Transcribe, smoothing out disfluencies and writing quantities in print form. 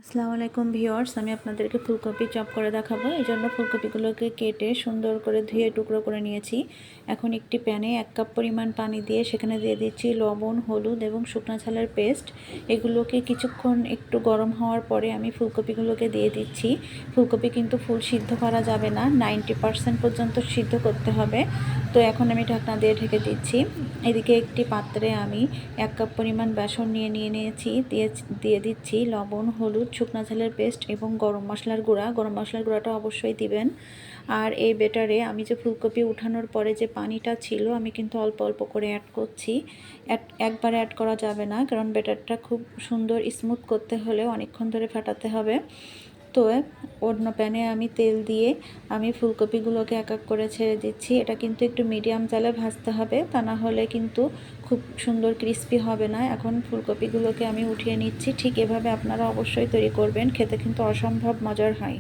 আসসালামু আলাইকুম ভিউয়ার্স, আমি আপনাদেরকে ফুলকপি চপ করে দেখাবো। এই জন্য ফুলকপিগুলোকে কেটে সুন্দর করে ধুয়ে টুকরো করে নিয়েছি। এখন একটি প্যানে 1 কাপ পরিমাণ পানি দিয়ে সেখানে দিয়ে দিচ্ছি লবণ, হলুদ এবং শুকনো ঝালের পেস্ট। এগুলোকে কিছুক্ষণ একটু গরম হওয়ার পরে আমি ফুলকপিগুলোকে দিয়ে দিচ্ছি। ফুলকপি কিন্তু ফুল সিদ্ধ করা যাবে না, 90% পর্যন্ত সিদ্ধ করতে হবে। তো এখন আমি ঢাকনা দিয়ে ঢেকে দিচ্ছি। এদিকে একটি পাত্রে আমি 1 কাপ পরিমাণ বেসন নিয়েছি। দিয়ে দিচ্ছি লবণ, হলুদ, শুকনো ঝালের পেস্ট এবং গরম মশলার গুঁড়া। গরম মশলার গুঁড়াটা অবশ্যই দিবেন। আর এই ব্যাটারে আমি যে ফুলকপি উঠানোর পরে যে পানিটা ছিল আমি কিন্তু অল্প অল্প করে অ্যাড করছি। একবারে অ্যাড করা যাবে না, কারণ ব্যাটারটা খুব সুন্দর স্মুথ করতে হলে অনেকক্ষণ ধরে ফাটাতে হবে। তো অন্য প্যানে আমি তেল দিয়ে আমি ফুলকপিগুলোকে এক এক করে ছেড়ে দিচ্ছি। এটা কিন্তু একটু মিডিয়াম জালে ভাজতে হবে, তা না হলে কিন্তু খুব সুন্দর ক্রিস্পি হবে না। এখন ফুলকপিগুলোকে আমি উঠিয়ে নিচ্ছি। ঠিক এভাবে আপনারা অবশ্যই তৈরি করবেন, খেতে কিন্তু অসম্ভব মজার হয়।